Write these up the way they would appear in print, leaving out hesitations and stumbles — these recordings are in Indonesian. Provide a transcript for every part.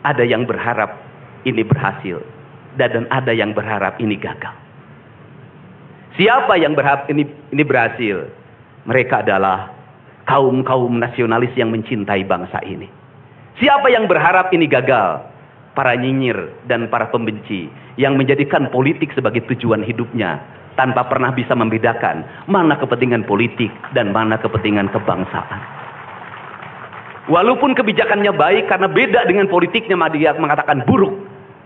ada yang berharap ini berhasil, dan ada yang berharap ini gagal. Siapa yang berharap ini berhasil? Mereka adalah kaum nasionalis yang mencintai bangsa ini. Siapa yang berharap ini gagal? Para nyinyir dan para pembenci yang menjadikan politik sebagai tujuan hidupnya tanpa pernah bisa membedakan mana kepentingan politik dan mana kepentingan kebangsaan. Walaupun kebijakannya baik karena beda dengan politiknya, dia mengatakan buruk.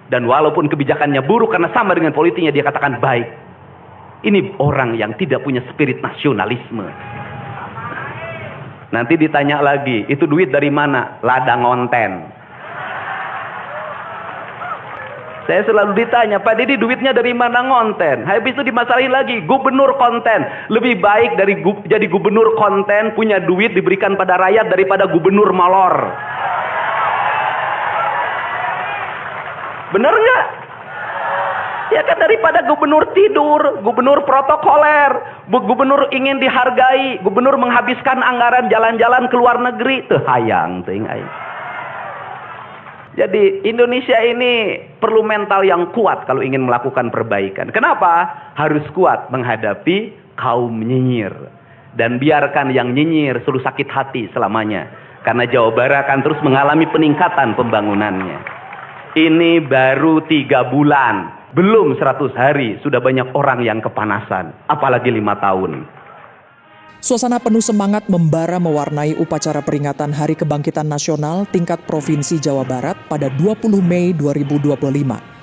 Dan walaupun kebijakannya buruk karena sama dengan politiknya, dia katakan baik. Ini orang yang tidak punya spirit nasionalisme. Nanti ditanya lagi, itu duit dari mana? Ladang onten. Saya selalu ditanya, Pak Didi duitnya dari mana ngonten? Habis itu dimasalahin lagi, gubernur konten. Lebih baik dari jadi gubernur konten, punya duit diberikan pada rakyat daripada gubernur molor. Bener nggak? Ya kan, daripada gubernur tidur, gubernur protokoler, gubernur ingin dihargai, gubernur menghabiskan anggaran jalan-jalan ke luar negeri, teu hayang teuing aing. Jadi Indonesia ini perlu mental yang kuat kalau ingin melakukan perbaikan. Kenapa? Harus kuat menghadapi kaum nyinyir. Dan biarkan yang nyinyir selalu sakit hati selamanya. Karena Jawa Barat akan terus mengalami peningkatan pembangunannya. Ini baru 3 bulan. Belum 100 hari sudah banyak orang yang kepanasan. Apalagi 5 tahun. Suasana penuh semangat membara mewarnai upacara peringatan Hari Kebangkitan Nasional tingkat Provinsi Jawa Barat pada 20 Mei 2025.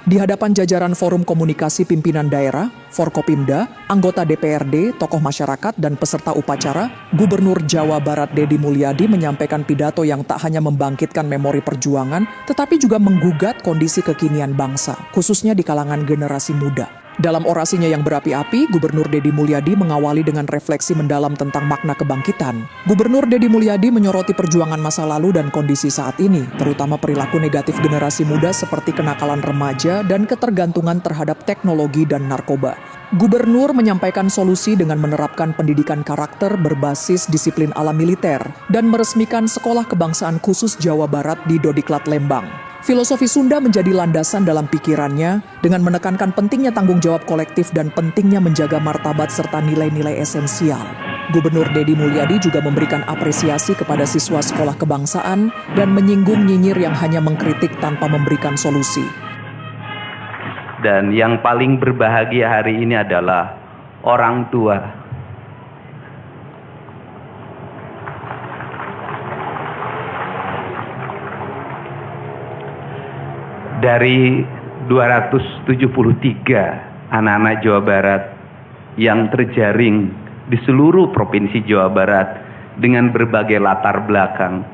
Di hadapan jajaran Forum Komunikasi Pimpinan Daerah, Forkopimda, anggota DPRD, tokoh masyarakat, dan peserta upacara, Gubernur Jawa Barat Deddy Mulyadi menyampaikan pidato yang tak hanya membangkitkan memori perjuangan, tetapi juga menggugat kondisi kekinian bangsa, khususnya di kalangan generasi muda. Dalam orasinya yang berapi-api, Gubernur Deddy Mulyadi mengawali dengan refleksi mendalam tentang makna kebangkitan. Gubernur Deddy Mulyadi menyoroti perjuangan masa lalu dan kondisi saat ini, terutama perilaku negatif generasi muda seperti kenakalan remaja dan ketergantungan terhadap teknologi dan narkoba. Gubernur menyampaikan solusi dengan menerapkan pendidikan karakter berbasis disiplin ala militer dan meresmikan Sekolah Kebangsaan Khusus Jawa Barat di Dodiklat Lembang. Filosofi Sunda menjadi landasan dalam pikirannya dengan menekankan pentingnya tanggung jawab kolektif dan pentingnya menjaga martabat serta nilai-nilai esensial. Gubernur Deddy Mulyadi juga memberikan apresiasi kepada siswa sekolah kebangsaan dan menyinggung nyinyir yang hanya mengkritik tanpa memberikan solusi. Dan yang paling berbahagia hari ini adalah orang tua. Dari 273 anak-anak Jawa Barat yang terjaring di seluruh provinsi Jawa Barat dengan berbagai latar belakang,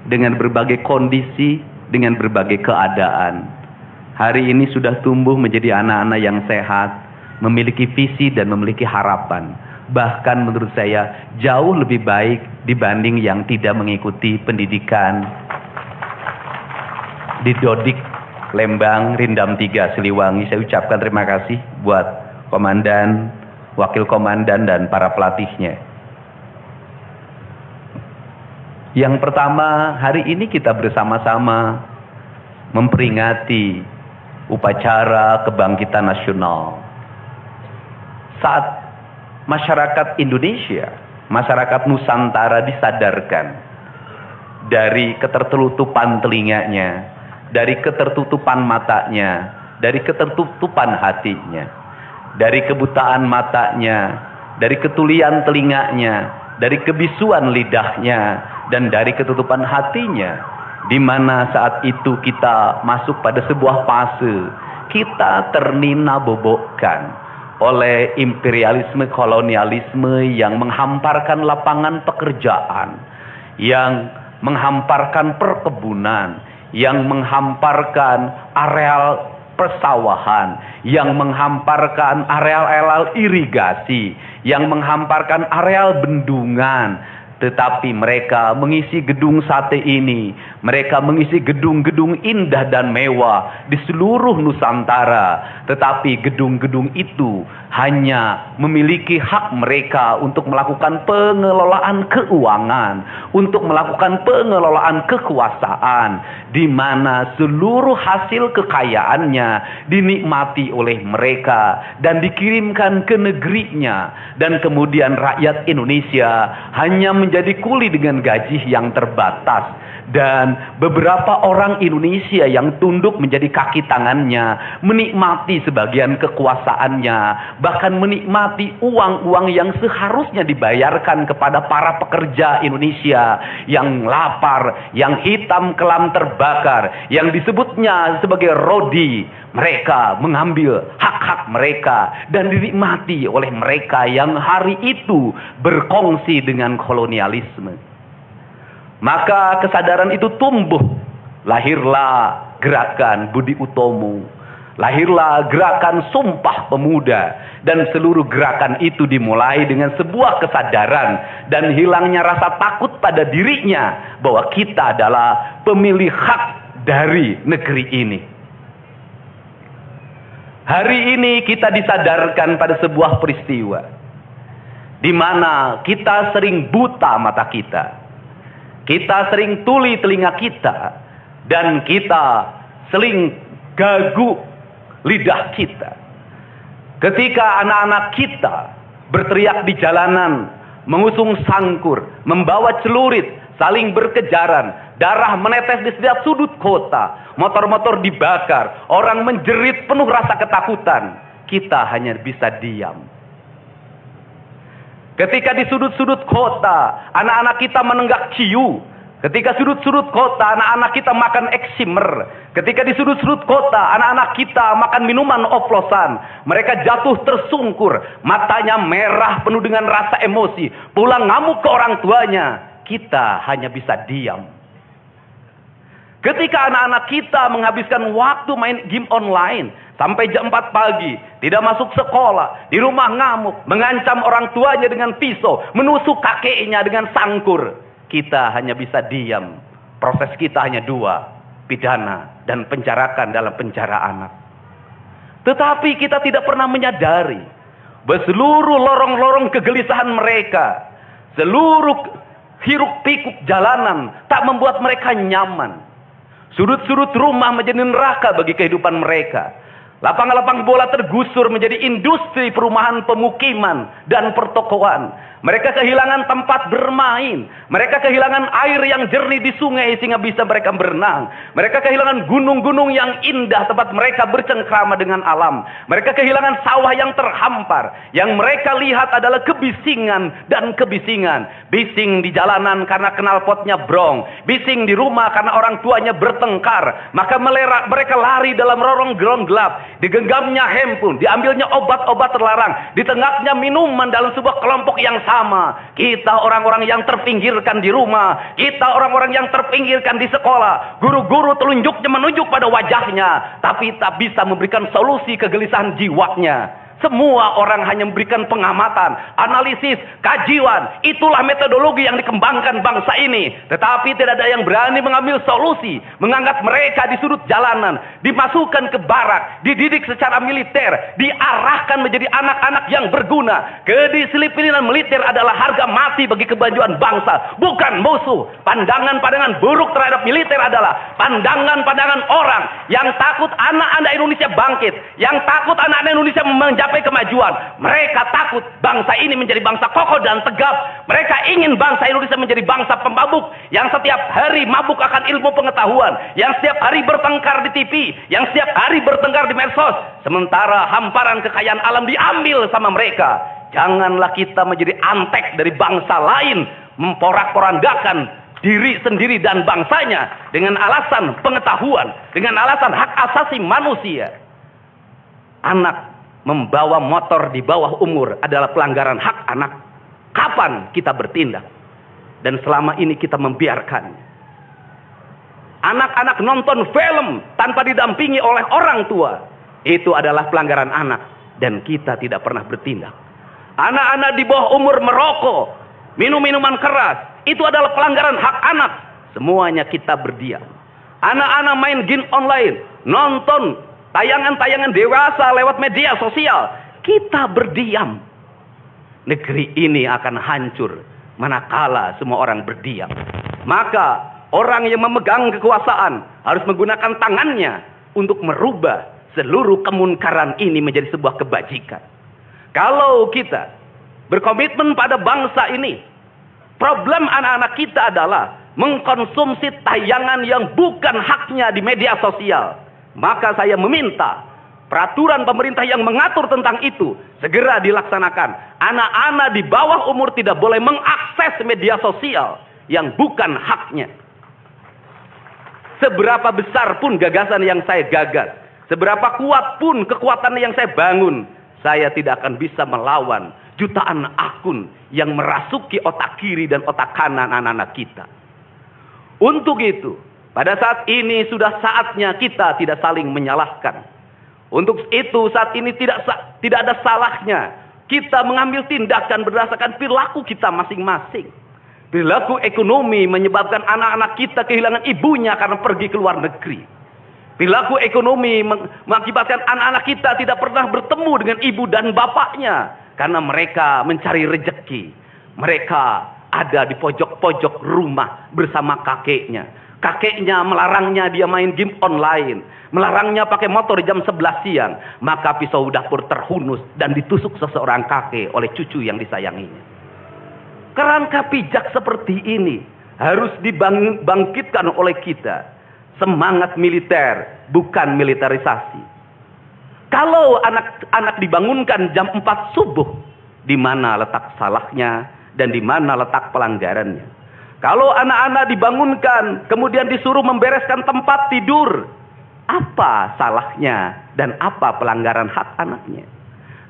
dengan berbagai kondisi, dengan berbagai keadaan, hari ini sudah tumbuh menjadi anak-anak yang sehat, memiliki visi dan memiliki harapan. Bahkan menurut saya jauh lebih baik dibanding yang tidak mengikuti pendidikan di Dodik Lembang, Rindam 3, Siliwangi. Saya ucapkan terima kasih buat komandan, wakil komandan, dan para pelatihnya. Yang pertama, hari ini kita bersama-sama memperingati upacara kebangkitan nasional. Saat masyarakat Indonesia, masyarakat Nusantara disadarkan dari ketertutupan telinganya, dari ketertutupan matanya, dari ketertutupan hatinya, dari kebutaan matanya, dari ketulian telinganya, dari kebisuan lidahnya, dan dari ketutupan hatinya, di mana saat itu kita masuk pada sebuah fase kita ternina bobokkan oleh imperialisme kolonialisme yang menghamparkan lapangan pekerjaan, yang menghamparkan perkebunan, yang menghamparkan areal persawahan, yang menghamparkan areal-areal irigasi, yang menghamparkan areal bendungan, Tetapi mereka mengisi gedung sate ini, mereka mengisi gedung-gedung indah dan mewah di seluruh Nusantara. Tetapi gedung-gedung itu hanya memiliki hak mereka untuk melakukan pengelolaan keuangan, untuk melakukan pengelolaan kekuasaan, di mana seluruh hasil kekayaannya dinikmati oleh mereka dan dikirimkan ke negerinya, dan kemudian rakyat Indonesia hanya menjadi kuli dengan gaji yang terbatas, dan beberapa orang Indonesia yang tunduk menjadi kaki tangannya menikmati sebagian kekuasaannya, bahkan menikmati uang-uang yang seharusnya dibayarkan kepada para pekerja Indonesia yang lapar, yang hitam kelam terbakar, yang disebutnya sebagai rodi. Mereka mengambil hak-hak mereka dan dinikmati oleh mereka yang hari itu berkongsi dengan kolonialisme. Maka kesadaran itu tumbuh. Lahirlah gerakan Budi Utomo. Lahirlah gerakan Sumpah Pemuda. Dan seluruh gerakan itu dimulai dengan sebuah kesadaran dan hilangnya rasa takut pada dirinya bahwa kita adalah pemilik hak dari negeri ini. Hari ini kita disadarkan pada sebuah peristiwa di mana kita sering buta mata kita. Kita sering tuli telinga kita, dan kita sering gagu lidah kita. Ketika anak-anak kita berteriak di jalanan, mengusung sangkur, membawa celurit, saling berkejaran, darah menetes di setiap sudut kota, motor-motor dibakar, orang menjerit penuh rasa ketakutan, kita hanya bisa diam. Ketika di sudut-sudut kota, anak-anak kita menenggak ciu. Ketika sudut-sudut kota, anak-anak kita makan eksimer. Ketika di sudut-sudut kota, anak-anak kita makan minuman oplosan. Mereka jatuh tersungkur, matanya merah penuh dengan rasa emosi, pulang ngamuk ke orang tuanya. Kita hanya bisa diam. Ketika anak-anak kita menghabiskan waktu main game online sampai jam 4 pagi, tidak masuk sekolah, di rumah ngamuk, mengancam orang tuanya dengan pisau, menusuk kakeknya dengan sangkur, kita hanya bisa diam. Proses kita hanya dua, pidana dan penjarakan dalam penjara anak. Tetapi kita tidak pernah menyadari bahwa seluruh lorong-lorong kegelisahan mereka, seluruh hiruk pikuk jalanan tak membuat mereka nyaman. Sudut-sudut rumah menjadi neraka bagi kehidupan mereka. Lapang-lapang bola tergusur menjadi industri perumahan, pemukiman, dan pertokoan. Mereka kehilangan tempat bermain. Mereka kehilangan air yang jernih di sungai sehingga bisa mereka berenang. Mereka kehilangan gunung-gunung yang indah tempat mereka bercengkrama dengan alam. Mereka kehilangan sawah yang terhampar. Yang mereka lihat adalah kebisingan dan kebisingan. Bising di jalanan karena knalpotnya brong. Bising di rumah karena orang tuanya bertengkar. Maka mereka lari dalam lorong-lorong gelap. Digenggamnya handphone, diambilnya obat-obat terlarang, ditengahnya minuman dalam sebuah kelompok yang sama. Kita orang-orang yang terpinggirkan di rumah, kita orang-orang yang terpinggirkan di sekolah. Guru-guru telunjuknya menunjuk pada wajahnya, tapi tak bisa memberikan solusi kegelisahan jiwanya. Semua orang hanya memberikan pengamatan, analisis, kajian. Itulah metodologi yang dikembangkan bangsa ini. Tetapi tidak ada yang berani mengambil solusi. Mengangkat mereka di sudut jalanan, dimasukkan ke barak, dididik secara militer, diarahkan menjadi anak-anak yang berguna. Kedisiplinan militer adalah harga mati bagi kemajuan bangsa, bukan musuh. Pandangan-pandangan buruk terhadap militer adalah pandangan-pandangan orang yang takut anak-anak Indonesia bangkit, yang takut anak-anak Indonesia mencapai kemajuan. Mereka takut bangsa ini menjadi bangsa kokoh dan tegap. Mereka ingin bangsa Indonesia menjadi bangsa pemabuk yang setiap hari mabuk akan ilmu pengetahuan, yang setiap hari bertengkar di TV, yang setiap hari bertengkar di medsos, sementara hamparan kekayaan alam diambil sama mereka. Janganlah kita menjadi antek dari bangsa lain, memporak-porandakan diri sendiri dan bangsanya dengan alasan pengetahuan, dengan alasan hak asasi manusia. Anak membawa motor di bawah umur adalah pelanggaran hak anak. Kapan kita bertindak? Dan selama ini kita membiarkan. Anak-anak nonton film tanpa didampingi oleh orang tua, itu adalah pelanggaran anak. Dan kita tidak pernah bertindak. Anak-anak di bawah umur merokok minum minuman keras, itu adalah pelanggaran hak anak. Semuanya kita berdiam. Anak-anak main game online, nonton tayangan-tayangan dewasa lewat media sosial, kita berdiam. Negeri ini akan hancur manakala semua orang berdiam. Maka orang yang memegang kekuasaan harus menggunakan tangannya untuk merubah seluruh kemunkaran ini menjadi sebuah kebajikan. Kalau kita berkomitmen pada bangsa ini, problem anak-anak kita adalah mengkonsumsi tayangan yang bukan haknya di media sosial. Maka saya meminta peraturan pemerintah yang mengatur tentang itu segera dilaksanakan. Anak-anak di bawah umur tidak boleh mengakses media sosial yang bukan haknya. Seberapa besar pun gagasan yang saya gagas, seberapa kuat pun kekuatan yang saya bangun, saya tidak akan bisa melawan jutaan akun yang merasuki otak kiri dan otak kanan anak-anak kita. Untuk itu, pada saat ini sudah saatnya kita tidak saling menyalahkan. Untuk itu saat ini tidak ada salahnya kita mengambil tindakan berdasarkan perilaku kita masing-masing. Perilaku ekonomi menyebabkan anak-anak kita kehilangan ibunya karena pergi ke luar negeri. Perilaku ekonomi mengakibatkan anak-anak kita tidak pernah bertemu dengan ibu dan bapaknya karena mereka mencari rejeki. Mereka ada di pojok-pojok rumah bersama kakeknya. Kakeknya melarangnya dia main game online, melarangnya pakai motor jam 11 siang. Maka pisau dapur terhunus dan ditusuk seseorang kakek oleh cucu yang disayanginya. Kerangka pijak seperti ini harus dibangkitkan oleh kita. Semangat militer, bukan militerisasi. Kalau anak-anak dibangunkan jam 4 subuh, di mana letak salahnya dan di mana letak pelanggarannya? Kalau anak-anak dibangunkan, kemudian disuruh membereskan tempat tidur, apa salahnya dan apa pelanggaran hak anaknya?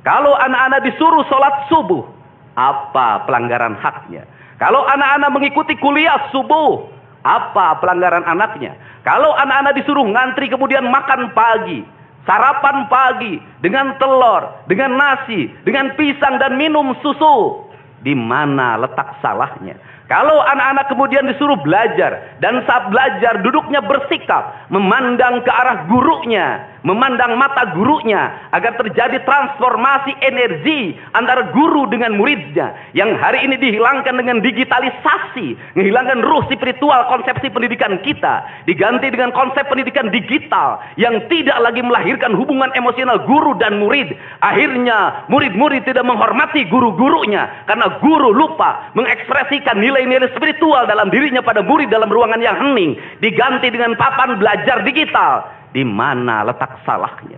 Kalau anak-anak disuruh sholat subuh, apa pelanggaran haknya? Kalau anak-anak mengikuti kuliah subuh, apa pelanggaran anaknya? Kalau anak-anak disuruh ngantri kemudian makan pagi, sarapan pagi dengan telur, dengan nasi, dengan pisang dan minum susu, di mana letak salahnya? Kalau anak-anak kemudian disuruh belajar, dan saat belajar duduknya bersikap, memandang ke arah gurunya, memandang mata gurunya, agar terjadi transformasi energi antara guru dengan muridnya, yang hari ini dihilangkan dengan digitalisasi, menghilangkan ruh spiritual konsepsi pendidikan kita, diganti dengan konsep pendidikan digital, yang tidak lagi melahirkan hubungan emosional guru dan murid. Akhirnya murid-murid tidak menghormati guru-gurunya, karena guru lupa mengekspresikan nilai-nilai spiritual dalam dirinya pada murid dalam ruangan yang hening, diganti dengan papan belajar digital. Di mana letak salahnya?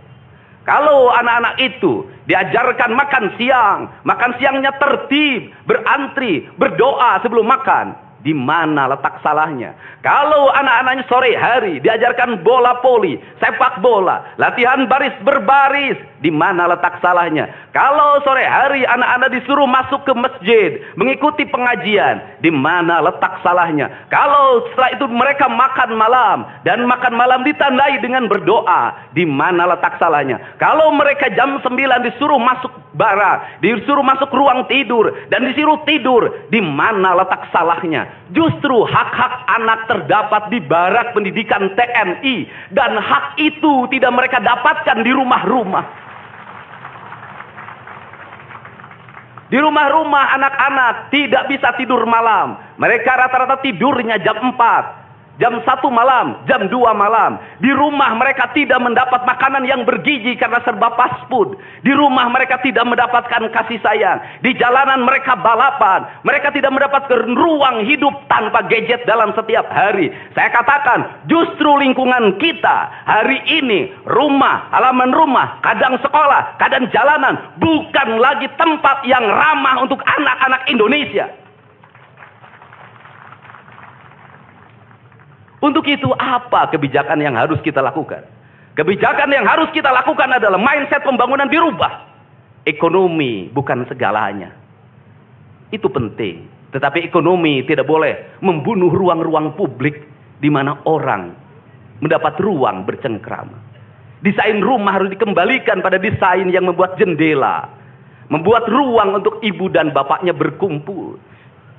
Kalau anak-anak itu diajarkan makan siangnya tertib, berantri, berdoa sebelum makan, di mana letak salahnya? Kalau anak-anaknya sore hari diajarkan bola voli, sepak bola, latihan baris berbaris, di mana letak salahnya? Kalau sore hari anak-anak disuruh masuk ke masjid, mengikuti pengajian, di mana letak salahnya? Kalau setelah itu mereka makan malam, dan makan malam ditandai dengan berdoa, di mana letak salahnya? Kalau mereka jam 9 disuruh masuk barak, disuruh masuk ruang tidur, dan disuruh tidur, di mana letak salahnya? Justru hak-hak anak terdapat di barak pendidikan TNI, dan hak itu tidak mereka dapatkan di rumah-rumah. Di rumah-rumah anak-anak tidak bisa tidur malam. Mereka rata-rata tidurnya jam 4. Jam 1 malam, jam 2 malam. Di rumah mereka tidak mendapat makanan yang bergizi karena serba fast food. Di rumah mereka tidak mendapatkan kasih sayang. Di jalanan mereka balapan. Mereka tidak mendapatkan ruang hidup tanpa gadget dalam setiap hari. Saya katakan, justru lingkungan kita hari ini, rumah, halaman rumah, kadang sekolah, kadang jalanan, bukan lagi tempat yang ramah untuk anak-anak Indonesia. Untuk itu apa kebijakan yang harus kita lakukan? Kebijakan yang harus kita lakukan adalah mindset pembangunan dirubah. Ekonomi bukan segalanya. Itu penting. Tetapi ekonomi tidak boleh membunuh ruang-ruang publik di mana orang mendapat ruang bercengkrama. Desain rumah harus dikembalikan pada desain yang membuat jendela, membuat ruang untuk ibu dan bapaknya berkumpul.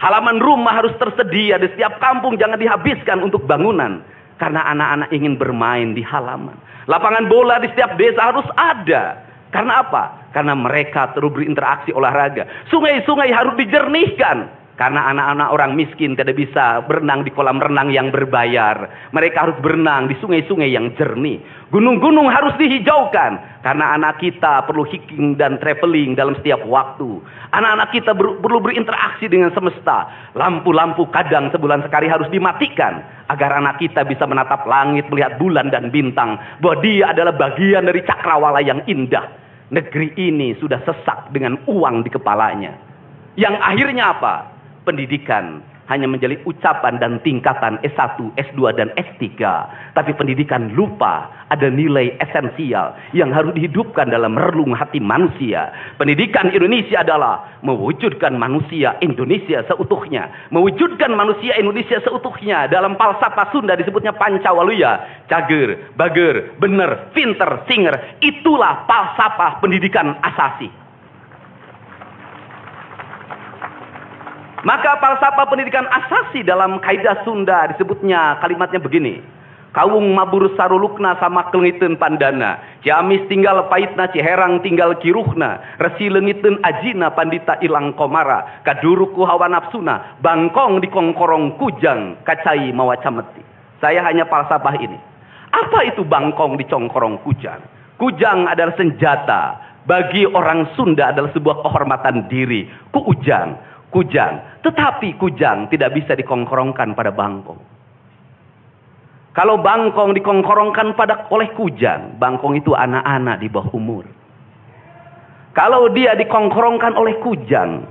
Halaman rumah harus tersedia di setiap kampung, jangan dihabiskan untuk bangunan. Karena anak-anak ingin bermain di halaman. Lapangan bola di setiap desa harus ada. Karena apa? Karena mereka terus berinteraksi olahraga. Sungai-sungai harus dijernihkan. Karena anak-anak orang miskin tidak bisa berenang di kolam renang yang berbayar. Mereka harus berenang di sungai-sungai yang jernih. Gunung-gunung harus dihijaukan. Karena anak kita perlu hiking dan traveling dalam setiap waktu. Anak-anak kita perlu berinteraksi dengan semesta. Lampu-lampu kadang sebulan sekali harus dimatikan. Agar anak kita bisa menatap langit, melihat bulan dan bintang. Bahwa dia adalah bagian dari cakrawala yang indah. Negeri ini sudah sesak dengan uang di kepalanya. Yang akhirnya apa? Pendidikan hanya menjadi ucapan dan tingkatan S1, S2, dan S3. Tapi pendidikan lupa ada nilai esensial yang harus dihidupkan dalam relung hati manusia. Pendidikan Indonesia adalah mewujudkan manusia Indonesia seutuhnya. Mewujudkan manusia Indonesia seutuhnya. Dalam falsafah Sunda disebutnya Pancawaluya. Cager, bager, bener, pinter, singer. Itulah falsafah pendidikan asasi. Maka falsafah pendidikan asasi dalam kaidah Sunda disebutnya kalimatnya begini. Kawung mabur sarulukna sama kelengiten pandana. Ciamis tinggal paitna, ciherang tinggal kiruhna. Resi lengiten ajina pandita ilang komara. Kaduruku hawa nafsuna. Bangkong di kongkorong kujang. Kacai mawacameti. Saya hanya falsafah ini. Apa itu bangkong di kongkorong kujang? Kujang adalah senjata. Bagi orang Sunda adalah sebuah kehormatan diri. Kujang. Tetapi kujang tidak bisa dikongkorongkan pada bangkong. Kalau bangkong dikongkorongkan oleh kujang, bangkong itu anak-anak di bawah umur. Kalau dia dikongkorongkan oleh kujang,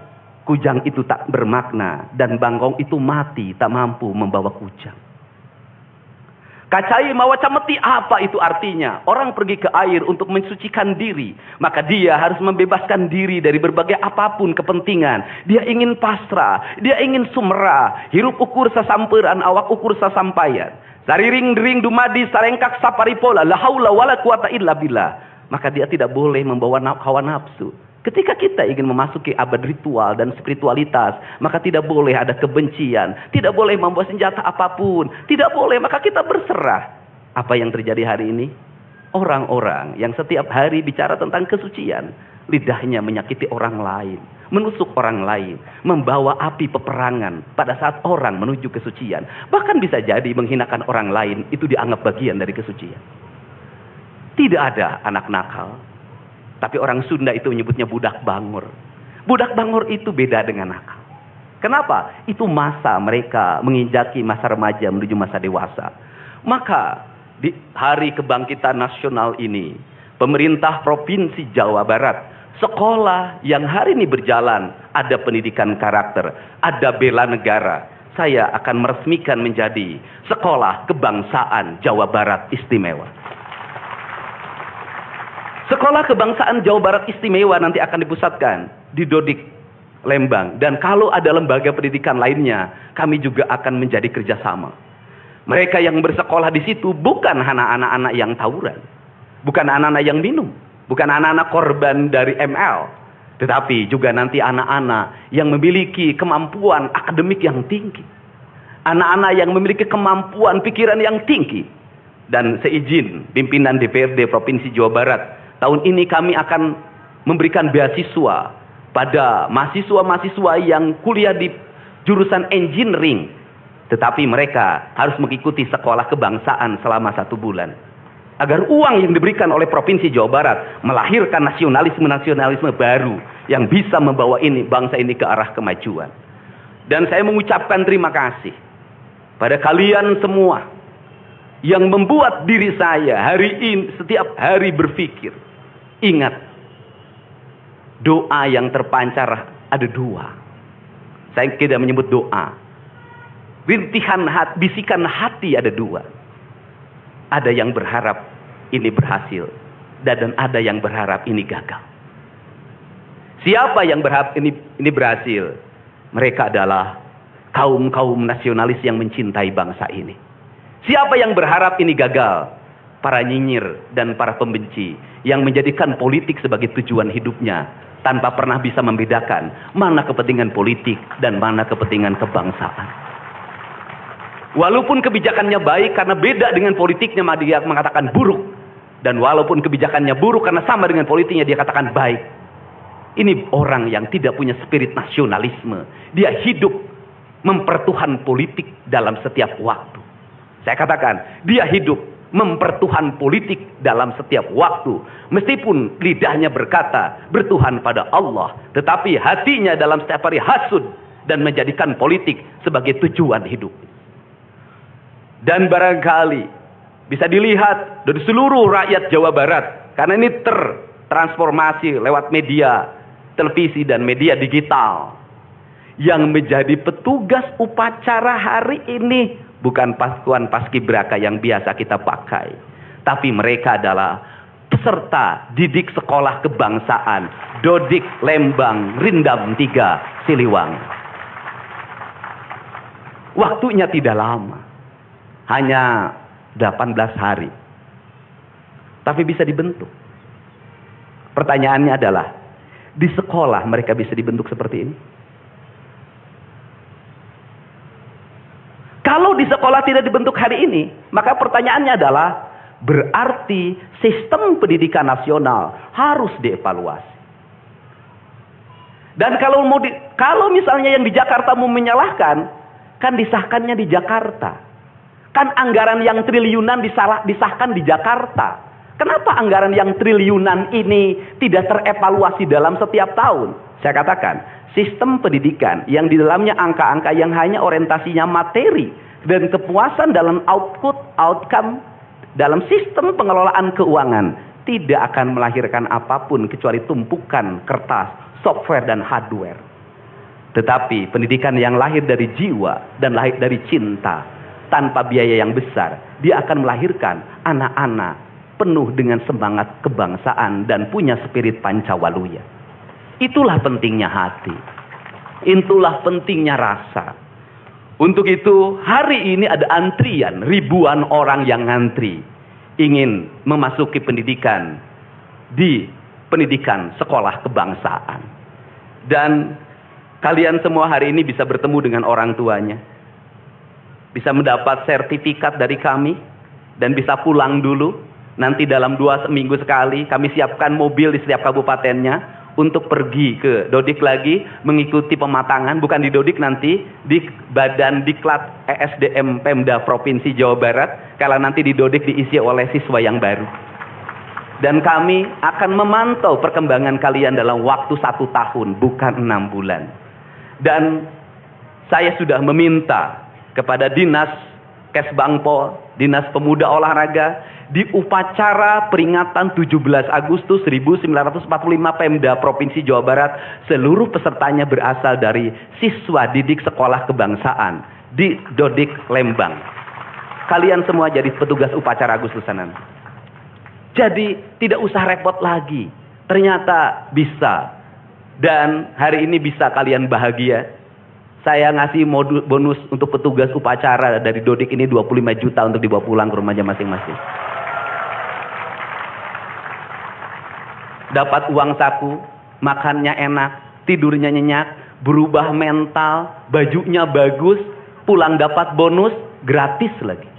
kujang itu tak bermakna dan bangkong itu mati, tak mampu membawa kujang. Kacai mawacameti, apa itu artinya? Orang pergi ke air untuk mensucikan diri. Maka dia harus membebaskan diri dari berbagai apapun kepentingan. Dia ingin pasrah. Dia ingin sumera. Hirup ukur sasamperan, awak ukur sasampayan. Sariring-dering dumadi sarengkak saparipola. La haula wala quwata illa billah. Maka dia tidak boleh membawa hawa nafsu. Ketika kita ingin memasuki abad ritual dan spiritualitas, maka tidak boleh ada kebencian, tidak boleh membawa senjata apapun, tidak boleh, maka kita berserah. Apa yang terjadi hari ini? Orang-orang yang setiap hari bicara tentang kesucian, lidahnya menyakiti orang lain, menusuk orang lain, membawa api peperangan pada saat orang menuju kesucian. Bahkan bisa jadi menghinakan orang lain, itu dianggap bagian dari kesucian. Tidak ada anak nakal. Tapi orang Sunda itu menyebutnya budak bangor. Budak bangor itu beda dengan nakal. Kenapa? Itu masa mereka menginjaki masa remaja menuju masa dewasa. Maka di hari kebangkitan nasional ini, pemerintah Provinsi Jawa Barat, sekolah yang hari ini berjalan, ada pendidikan karakter, ada bela negara. Saya akan meresmikan menjadi Sekolah Kebangsaan Jawa Barat Istimewa. Sekolah Kebangsaan Jawa Barat Istimewa nanti akan dipusatkan di Dodik, Lembang. Dan kalau ada lembaga pendidikan lainnya, kami juga akan menjadi kerjasama. Mereka yang bersekolah di situ bukan anak-anak yang tawuran. Bukan anak-anak yang minum. Bukan anak-anak korban dari ML. Tetapi juga nanti anak-anak yang memiliki kemampuan akademik yang tinggi. Anak-anak yang memiliki kemampuan pikiran yang tinggi. Dan seizin pimpinan DPRD Provinsi Jawa Barat, tahun ini kami akan memberikan beasiswa pada mahasiswa-mahasiswa yang kuliah di jurusan engineering. Tetapi mereka harus mengikuti sekolah kebangsaan selama 1 bulan. Agar uang yang diberikan oleh Provinsi Jawa Barat melahirkan nasionalisme-nasionalisme baru yang bisa membawa bangsa ini ke arah kemajuan. Dan saya mengucapkan terima kasih pada kalian semua yang membuat diri saya hari ini setiap hari berpikir. Ingat, doa yang terpancar ada 2. Saya tidak menyebut doa. Rintihan hati, bisikan hati ada 2. Ada yang berharap ini berhasil, dan ada yang berharap ini gagal. Siapa yang berharap ini berhasil? Mereka adalah kaum-kaum nasionalis yang mencintai bangsa ini. Siapa yang berharap ini gagal? Para nyinyir dan para pembenci yang menjadikan politik sebagai tujuan hidupnya. tanpa pernah bisa membedakan mana kepentingan politik dan mana kepentingan kebangsaan. Walaupun kebijakannya baik karena beda dengan politiknya, dia mengatakan buruk. Dan walaupun kebijakannya buruk karena sama dengan politiknya, dia katakan baik. Ini orang yang tidak punya spirit nasionalisme. Dia hidup mempertuhan politik dalam setiap waktu. Saya katakan, dia hidup mempertuhan politik dalam setiap waktu. Meskipun lidahnya berkata bertuhan pada Allah, tetapi hatinya dalam setiap hari hasud dan menjadikan politik sebagai tujuan hidup. Dan barangkali bisa dilihat dari seluruh rakyat Jawa Barat, karena ini tertransformasi lewat media televisi dan media digital, yang menjadi petugas upacara hari ini bukan pasukan paskibraka yang biasa kita pakai, tapi mereka adalah peserta didik sekolah kebangsaan Dodik Lembang Rindam 3 Siliwangi. Waktunya tidak lama, hanya 18 hari, tapi bisa dibentuk. Pertanyaannya adalah, di sekolah mereka bisa dibentuk seperti ini? Kalau di sekolah tidak dibentuk hari ini, maka pertanyaannya adalah, berarti sistem pendidikan nasional harus dievaluasi. Dan kalau misalnya yang di Jakarta mau menyalahkan, kan disahkannya di Jakarta. Kan anggaran yang triliunan disahkan di Jakarta. Kenapa anggaran yang triliunan ini tidak terevaluasi dalam setiap tahun? Saya katakan, sistem pendidikan yang di dalamnya angka-angka yang hanya orientasinya materi dan kepuasan dalam outcome dalam sistem pengelolaan keuangan tidak akan melahirkan apapun kecuali tumpukan kertas, software dan hardware. Tetapi pendidikan yang lahir dari jiwa dan lahir dari cinta, tanpa biaya yang besar, dia akan melahirkan anak-anak penuh dengan semangat kebangsaan dan punya spirit Pancawaluya. Itulah pentingnya hati. Itulah pentingnya rasa. Untuk itu, hari ini ada antrian, ribuan orang yang ngantri ingin memasuki pendidikan di pendidikan sekolah kebangsaan. Dan kalian semua hari ini bisa bertemu dengan orang tuanya. Bisa mendapat sertifikat dari kami dan bisa pulang dulu. Nanti dalam 2 minggu sekali kami siapkan mobil di setiap kabupatennya untuk pergi ke Dodik lagi mengikuti pematangan, bukan di Dodik nanti, di Badan Diklat ESDM Pemda Provinsi Jawa Barat, kalau nanti di Dodik diisi oleh siswa yang baru. Dan kami akan memantau perkembangan kalian dalam waktu 1 tahun, bukan 6 bulan. Dan saya sudah meminta kepada Dinas Kesbangpol, Dinas Pemuda Olahraga, di upacara peringatan 17 Agustus 1945 Pemda Provinsi Jawa Barat, seluruh pesertanya berasal dari siswa didik sekolah kebangsaan di Dodik Lembang. Kalian semua jadi petugas upacara Agustusanan. Jadi tidak usah repot lagi. Ternyata bisa. Dan hari ini bisa kalian bahagia. Saya ngasih bonus untuk petugas upacara dari Dodik ini 25 juta untuk dibawa pulang ke rumahnya masing-masing. Dapat uang saku, makannya enak, tidurnya nyenyak, berubah mental, bajunya bagus, pulang dapat bonus, gratis lagi.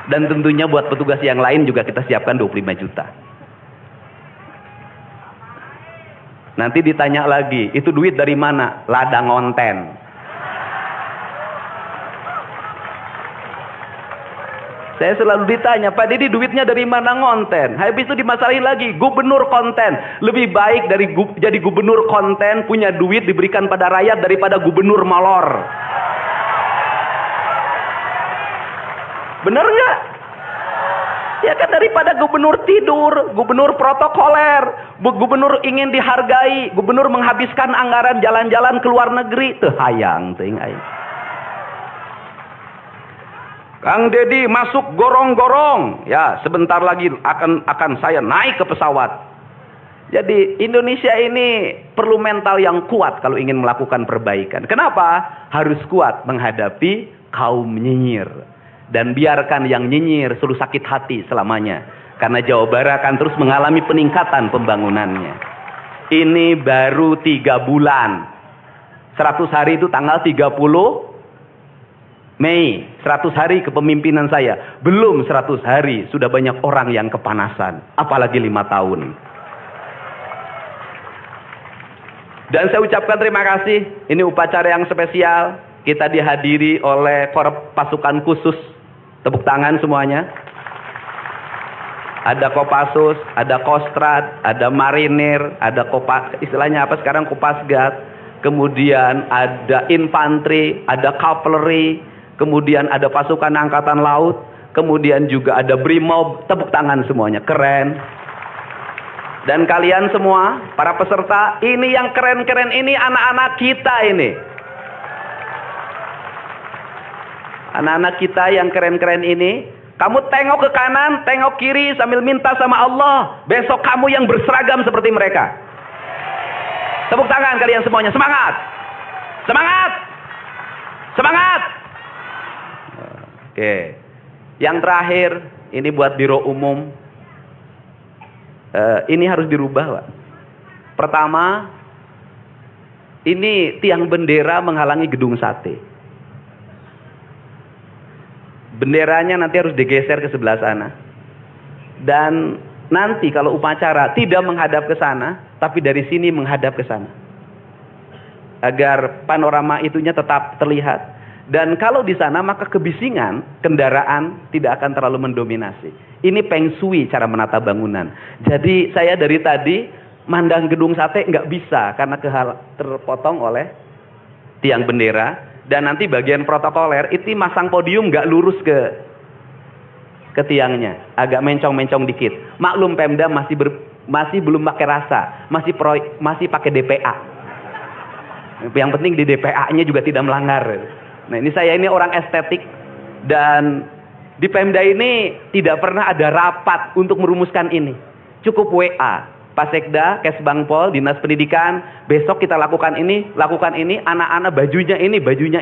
Dan tentunya buat petugas yang lain juga kita siapkan 25 juta. Nanti ditanya lagi, itu duit dari mana? Ladang ngonten. Saya selalu ditanya, Pak Didi duitnya dari mana ngonten? Habis itu dimasalahin lagi, gubernur konten. Lebih baik dari jadi gubernur konten, punya duit diberikan pada rakyat daripada gubernur molor. Bener nggak? Ya kan, daripada gubernur tidur, gubernur protokoler, gubernur ingin dihargai, gubernur menghabiskan anggaran jalan-jalan ke luar negeri, teu hayang teuing aing. Kang Dedi masuk gorong-gorong, ya sebentar lagi akan saya naik ke pesawat. Jadi Indonesia ini perlu mental yang kuat kalau ingin melakukan perbaikan. Kenapa? Harus kuat menghadapi kaum nyinyir. Dan biarkan yang nyinyir suruh sakit hati selamanya. Karena Jawa Barat akan terus mengalami peningkatan pembangunannya. Ini baru 3 bulan. 100 hari itu tanggal 30 Mei. 100 hari kepemimpinan saya. Belum 100 hari sudah banyak orang yang kepanasan. Apalagi 5 tahun. Dan saya ucapkan terima kasih. Ini upacara yang spesial. Kita dihadiri oleh pasukan khusus. Tepuk tangan semuanya. Ada Kopassus, ada Kostrad, ada Marinir, ada istilahnya apa sekarang, Kopasgat. Kemudian ada infanteri, ada cavalry, kemudian ada pasukan angkatan laut, kemudian juga ada Brimob. Tepuk tangan semuanya, keren. Dan kalian semua, para peserta, ini yang keren-keren ini anak-anak kita ini. Anak-anak kita yang keren-keren ini. Kamu tengok ke kanan, tengok kiri sambil minta sama Allah. Besok kamu yang berseragam seperti mereka. Tepuk tangan kalian semuanya, semangat. Semangat. Semangat. Oke. Yang terakhir, ini buat Biro Umum. Ini harus dirubah, Pak. Pertama, ini tiang bendera menghalangi gedung sate. Benderanya nanti harus digeser ke sebelah sana. Dan nanti kalau upacara tidak menghadap ke sana, tapi dari sini menghadap ke sana. Agar panorama itunya tetap terlihat. Dan kalau di sana maka kebisingan kendaraan tidak akan terlalu mendominasi. Ini Feng Shui cara menata bangunan. Jadi saya dari tadi mandang gedung sate nggak bisa karena terpotong oleh tiang bendera. Dan nanti bagian protokoler itu masang podium nggak lurus ke tiangnya, agak mencong-mencong dikit. Maklum Pemda masih belum pakai rasa, masih pakai DPA. Yang penting di DPA-nya juga tidak melanggar. Nah ini saya ini orang estetik dan di Pemda ini tidak pernah ada rapat untuk merumuskan ini. Cukup WA. Pak Sekda, Kesbangpol, Dinas Pendidikan, besok kita lakukan ini, anak-anak bajunya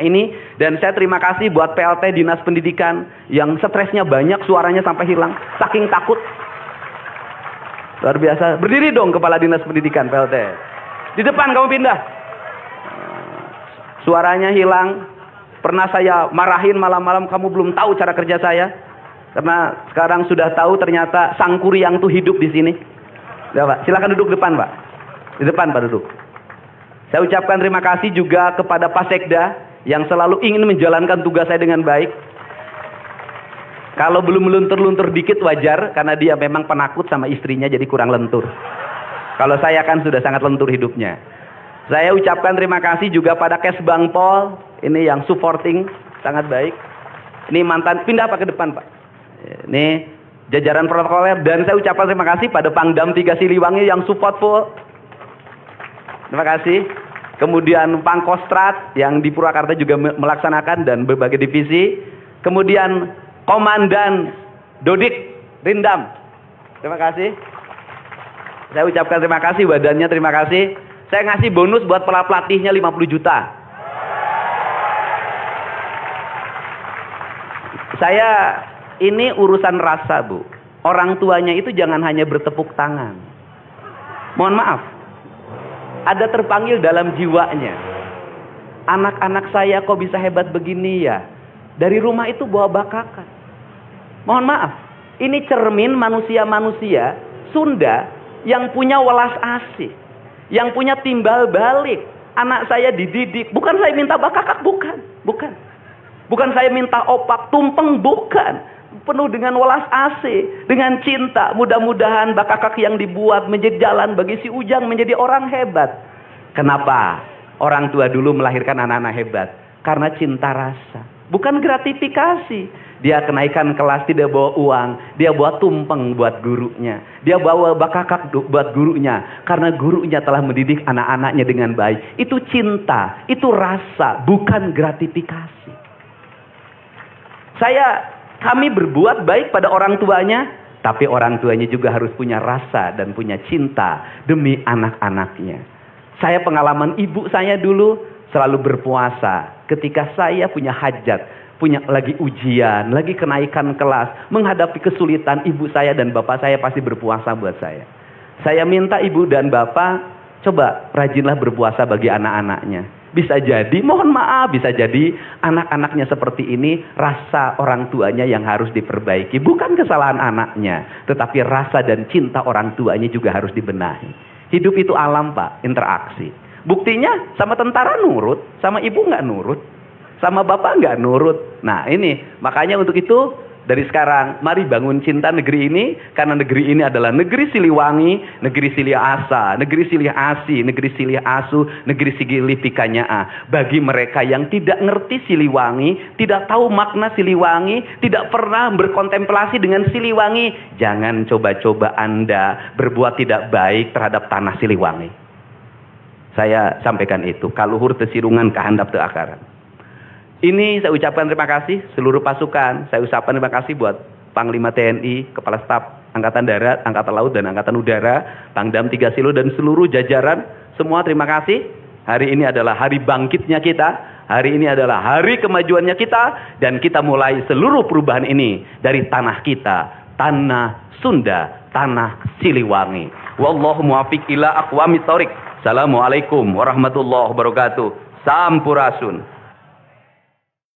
ini, dan saya terima kasih buat PLT Dinas Pendidikan yang stresnya banyak, suaranya sampai hilang, saking takut. Luar biasa. Berdiri dong Kepala Dinas Pendidikan PLT. Di depan kamu pindah. Suaranya hilang. Pernah saya marahin malam-malam, kamu belum tahu cara kerja saya. Karena sekarang sudah tahu ternyata Sang Kuryang tuh hidup di sini. Ya, Pak. Silakan duduk depan, Pak. Di depan, Pak, duduk. Saya ucapkan terima kasih juga kepada Pak Sekda yang selalu ingin menjalankan tugas saya dengan baik. Kalau belum meluntur-luntur dikit wajar, karena dia memang penakut sama istrinya jadi kurang lentur. Kalau saya kan sudah sangat lentur hidupnya. Saya ucapkan terima kasih juga pada Kesbangpol, ini yang supporting sangat baik. Ini mantan, pindah Pak ke depan, Pak. Ini jajaran protokoler, dan saya ucapkan terima kasih pada Pangdam 3 Siliwangi yang support full. Terima kasih. Kemudian Pangkostrat yang di Purwakarta juga melaksanakan dan berbagai divisi. Kemudian Komandan Dodik Rindam. Terima kasih. Saya ucapkan terima kasih, badannya terima kasih. Saya ngasih bonus buat pelatihnya 50 juta. Saya ini urusan rasa, Bu. Orang tuanya itu jangan hanya bertepuk tangan. Mohon maaf. Ada terpanggil dalam jiwanya. Anak-anak saya kok bisa hebat begini ya? Dari rumah itu bawa bakakan. Mohon maaf. Ini cermin manusia-manusia Sunda yang punya welas asih. Yang punya timbal balik. Anak saya dididik. Bukan saya minta bakakak, bukan. Bukan saya minta opak, tumpeng, bukan. Penuh dengan welas asih, dengan cinta. Mudah-mudahan bakakak yang dibuat menjadi jalan bagi si Ujang menjadi orang hebat. Kenapa? Orang tua dulu melahirkan anak-anak hebat. Karena cinta rasa. Bukan gratifikasi. Dia kenaikan kelas tidak bawa uang. Dia bawa tumpeng buat gurunya. Dia bawa bakakak buat gurunya. Karena gurunya telah mendidik anak-anaknya dengan baik. Itu cinta. Itu rasa. Bukan gratifikasi. Kami berbuat baik pada orang tuanya, tapi orang tuanya juga harus punya rasa dan punya cinta demi anak-anaknya. Saya pengalaman ibu saya dulu selalu berpuasa ketika saya punya hajat. punya lagi ujian, lagi kenaikan kelas, menghadapi kesulitan, ibu saya dan bapak saya pasti berpuasa buat saya. Saya minta ibu dan bapak, coba rajinlah berpuasa bagi anak-anaknya. Bisa jadi, mohon maaf, bisa jadi anak-anaknya seperti ini, rasa orang tuanya yang harus diperbaiki. Bukan kesalahan anaknya, tetapi rasa dan cinta orang tuanya juga harus dibenahi. Hidup itu alam Pak, interaksi. Buktinya sama tentara nurut, sama ibu nggak nurut, sama bapak nggak nurut. Nah ini, makanya untuk itu, dari sekarang, mari bangun cinta negeri ini, karena negeri ini adalah negeri Siliwangi, negeri Silih Asa, negeri Silih Asi, negeri Silih Asu, negeri Silih Pikanyaa. Bagi mereka yang tidak ngerti Siliwangi, tidak tahu makna Siliwangi, tidak pernah berkontemplasi dengan Siliwangi, jangan coba-coba Anda berbuat tidak baik terhadap tanah Siliwangi. Saya sampaikan itu, kaluhur tesirungan kahandap teu akaran. Ini saya ucapkan terima kasih seluruh pasukan. Saya ucapkan terima kasih buat Panglima TNI, Kepala Staf Angkatan Darat, Angkatan Laut dan Angkatan Udara, Pangdam 3 Silo dan seluruh jajaran. Semua terima kasih. Hari ini adalah hari bangkitnya kita. Hari ini adalah hari kemajuannya kita. Dan kita mulai seluruh perubahan ini dari tanah kita. Tanah Sunda, tanah Siliwangi. Wallahu muwaffiq ila aqwamit thoriq. Assalamualaikum warahmatullahi wabarakatuh. Sampurasun.